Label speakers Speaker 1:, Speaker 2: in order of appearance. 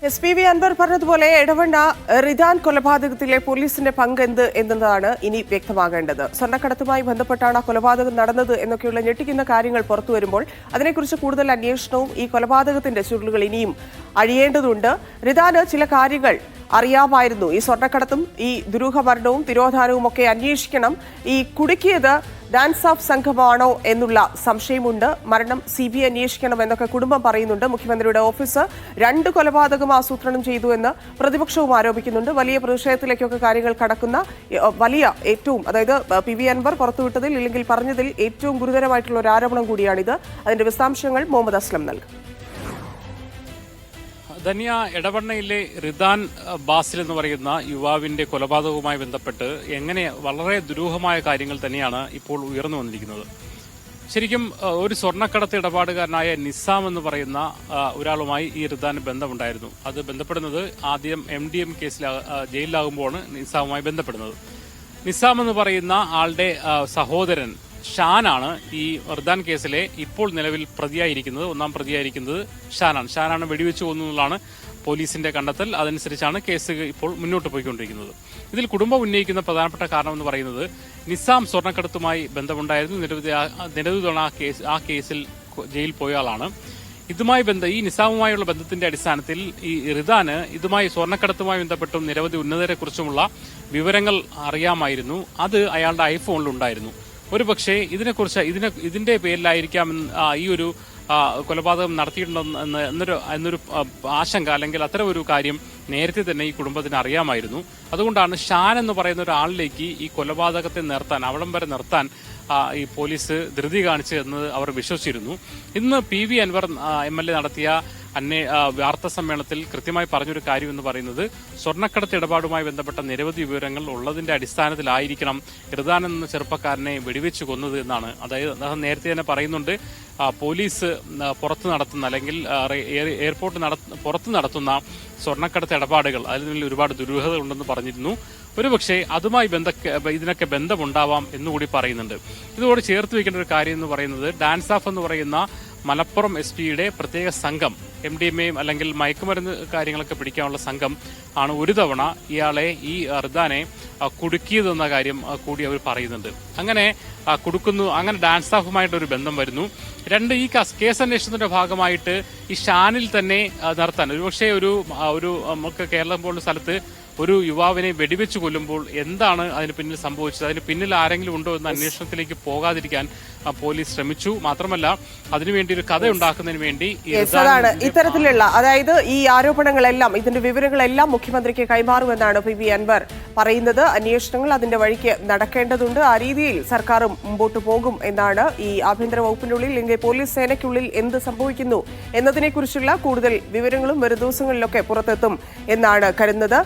Speaker 1: SPV Anwar പറഞ്ഞതുപോലെ എടവണ്ണ റിദാൻ കൊലപാതകത്തിലെ പോലീസിന്റെ പങ്ക് എന്ത് എന്നതാണ് ഇനി വ്യക്തമാകേണ്ടത്. സ്വർണ്ണക്കടത്തുമായി ബന്ധപ്പെട്ടാണ് കൊലപാതകം നടന്നത് എന്നൊക്കെയുള്ള ഞെട്ടിക്കുന്ന കാര്യങ്ങൾ പുറത്തുവരുമ്പോൾ അതിനെക്കുറിച്ച് കൂടുതൽ അന്വേഷണവും ഈ കൊലപാതകത്തിന്റെ ചുരുളുകൾ ഇനിയും അഴിയേണ്ടതുണ്ട്. റിദാന് ചില കാര്യങ്ങൾ അറിയാമായിരുന്നു. ഈ സ്വർണ്ണക്കടത്തും ഈ ദുരൂഹമരണവും തിരോധാനവും ഒക്കെ അന്വേഷിക്കണം. ഈ കുടുക്കിയത് ഡാൻസ് ഓഫ് സംഘമാണോ എന്നുള്ള സംശയമുണ്ട്. മരണം CBI അന്വേഷിക്കണം എന്നൊക്കെ കുടുംബം പറയുന്നുണ്ട്. മുഖ്യമന്ത്രിയുടെ ഓഫീസ് 2 കൊലപാതകം ആസൂത്രണം ചെയ്തു എന്ന് പ്രതിപക്ഷവും ആരോപിക്കുന്നുണ്ട്. വലിയ പ്രതിഷേധത്തിലേക്കൊക്കെ കാര്യങ്ങൾ കടക്കുന്ന വലിയ ഏറ്റവും അതായത് PV അൻവർ പുറത്തുവിട്ടതിൽ ഇല്ലെങ്കിൽ പറഞ്ഞതിൽ ഏറ്റവും ഗുരുതരമായിട്ടുള്ള ഒരു ആരോപണം കൂടിയാണിത്. അതിന്റെ വിശദാംശങ്ങൾ മുഹമ്മദ് അസ്ലം നൽകും.
Speaker 2: ധന്യ, എടവണ്ണയിലെ റിദാൻ ബാസിൽ എന്ന് പറയുന്ന യുവാവിന്റെ കൊലപാതകവുമായി ബന്ധപ്പെട്ട് എങ്ങനെ വളരെ ദുരൂഹമായ കാര്യങ്ങൾ തന്നെയാണ് ഇപ്പോൾ ഉയർന്നു വന്നിരിക്കുന്നത്. ശരിക്കും ഒരു സ്വർണ്ണക്കടത്ത് ഇടപാടുകാരനായ നിസാം എന്ന് പറയുന്ന ഒരാളുമായി ഈ റിദാന് ബന്ധമുണ്ടായിരുന്നു. അത് ബന്ധപ്പെടുന്നത് ആദ്യം MDM കേസിൽ ജയിലിലാകുമ്പോഴാണ് നിസാമുമായി ബന്ധപ്പെടുന്നത്. നിസാം എന്ന് പറയുന്ന ആളുടെ സഹോദരൻ ഷാനാണ് ഈ റിദാൻ കേസിലെ ഇപ്പോൾ നിലവിൽ പ്രതിയായിരിക്കുന്നത്. ഒന്നാം പ്രതിയായിരിക്കുന്നത് ഷാനാണ് വെടിവെച്ച് കൊന്നതാണ് പോലീസിന്റെ കണ്ടെത്തൽ. അതനുസരിച്ചാണ് കേസ് ഇപ്പോൾ മുന്നോട്ട് പോയിക്കൊണ്ടിരിക്കുന്നത്. ഇതിൽ കുടുംബം ഉന്നയിക്കുന്ന പ്രധാനപ്പെട്ട കാരണം എന്ന് പറയുന്നത് നിസാം സ്വർണ്ണക്കടത്തുമായി ബന്ധമുണ്ടായിരുന്നു. നിരവധി തവണ ആ കേസിൽ ജയിൽ പോയ ആളാണ്. ഈ നിസാമുമായുള്ള ബന്ധത്തിന്റെ അടിസ്ഥാനത്തിൽ ഈ റിദാന് ഇതുമായി സ്വർണ്ണക്കടത്തുമായി ബന്ധപ്പെട്ടും നിരവധി ഉന്നതരെക്കുറിച്ചുമുള്ള വിവരങ്ങൾ അറിയാമായിരുന്നു. അത് അയാളുടെ ഐഫോണിൽ ഉണ്ടായിരുന്നു. ഒരുപക്ഷെ ഇതിന്റെ പേരിലായിരിക്കാം ഈ ഒരു കൊലപാതകം നടത്തിയിട്ടുണ്ടെന്ന് എന്നൊരു ആശങ്ക, അല്ലെങ്കിൽ അത്തരം ഒരു കാര്യം നേരത്തെ തന്നെ ഈ കുടുംബത്തിന് അറിയാമായിരുന്നു. അതുകൊണ്ടാണ് ഷാൻ എന്ന് പറയുന്ന ഒരാളിലേക്ക് ഈ കൊലപാതകത്തെ അവിടം വരെ നിർത്താൻ ഈ പോലീസ് ധൃതി കാണിച്ചു എന്ന് അവർ വിശ്വസിച്ചിരുന്നു. ഇന്ന് PV അൻവർ MLA നടത്തിയ വാർത്താ സമ്മേളനത്തിൽ കൃത്യമായി പറഞ്ഞൊരു കാര്യം എന്ന് പറയുന്നത് സ്വർണ്ണക്കടത്ത് ഇടപാടുമായി ബന്ധപ്പെട്ട നിരവധി വിവരങ്ങൾ ഉള്ളതിന്റെ അടിസ്ഥാനത്തിലായിരിക്കണം റിദാൻ എന്ന ചെറുപ്പക്കാരനെ വെടിവെച്ച് കൊന്നത് എന്നാണ്. അതായത് അദ്ദേഹം നേരത്തെ തന്നെ പറയുന്നുണ്ട്, പോലീസ് പുറത്ത് നടത്തുന്ന അല്ലെങ്കിൽ എയർപോർട്ട് പുറത്ത് നടത്തുന്ന സ്വർണ്ണക്കടത്ത് ഇടപാടുകൾ അതിൽ ഒരുപാട് ദുരൂഹത ഉണ്ടെന്ന് പറഞ്ഞിരുന്നു. ഒരുപക്ഷെ അതുമായി ഇതിനൊക്കെ ബന്ധമുണ്ടാവാം എന്നുകൂടി പറയുന്നുണ്ട്. ഇതോട് ചേർത്ത് വെക്കേണ്ട ഒരു കാര്യം എന്ന് പറയുന്നത് ഡാൻസ് ഓഫ് എന്ന് പറയുന്ന മലപ്പുറം SPയുടെ പ്രത്യേക സംഘം, MDMA അല്ലെങ്കിൽ മയക്കുമരുന്ന് കാര്യങ്ങളൊക്കെ പിടിക്കാനുള്ള സംഘം ആണ് ഒരു തവണ ഇയാളെ ഈ റിദാനെ കുടുക്കിയതെന്ന കാര്യം കൂടി അവർ പറയുന്നുണ്ട്. അങ്ങനെ അങ്ങനെ ഡാൻസ് ഓഫുമായിട്ടൊരു ബന്ധം വരുന്നു. ഈ കേസ് അന്വേഷണത്തിന്റെ ഭാഗമായിട്ട് ഈ ഷാനിൽ തന്നെ നിർത്താൻ ഒരുപക്ഷെ ഒരു നമുക്ക് കേരളം പോലുള്ള സ്ഥലത്ത് ഒരു യുവാവിനെ വെടിവെച്ച് കൊല്ലുമ്പോൾ എന്താണ് അതിന് പിന്നിൽ സംഭവിച്ചത്, അതിന് പിന്നിൽ ആരെങ്കിലും ഉണ്ടോ എന്ന അന്വേഷണത്തിലേക്ക് പോകാതിരിക്കാൻ പോലീസ് ശ്രമിച്ചു. മാത്രമല്ല അതിനുവേണ്ടി ഒരു കഥ ഉണ്ടാക്കുന്നതിന് വേണ്ടി
Speaker 1: ഇത്തരത്തിലുള്ള അതായത് ഈ ആരോപണങ്ങളെല്ലാം ഇതിന്റെ വിവരങ്ങളെല്ലാം മുഖ്യമന്ത്രിക്ക് കൈമാറുമെന്നാണ് PV അൻവർ പറയുന്നത്. അന്വേഷണങ്ങൾ അതിന്റെ വഴിക്ക് നടക്കേണ്ടതുണ്ട്. ആ രീതിയിൽ സർക്കാരും മുമ്പോട്ട് പോകും എന്നാണ്. ഈ ആഭ്യന്തര വകുപ്പിനുള്ളിൽ അല്ലെങ്കിൽ പോലീസ് സേനയ്ക്കുള്ളിൽ എന്ത് സംഭവിക്കുന്നു എന്നതിനെക്കുറിച്ചുള്ള കൂടുതൽ വിവരങ്ങളും വരും ദിവസങ്ങളിലൊക്കെ പുറത്തെത്തും എന്നാണ് കരുതുന്നത്.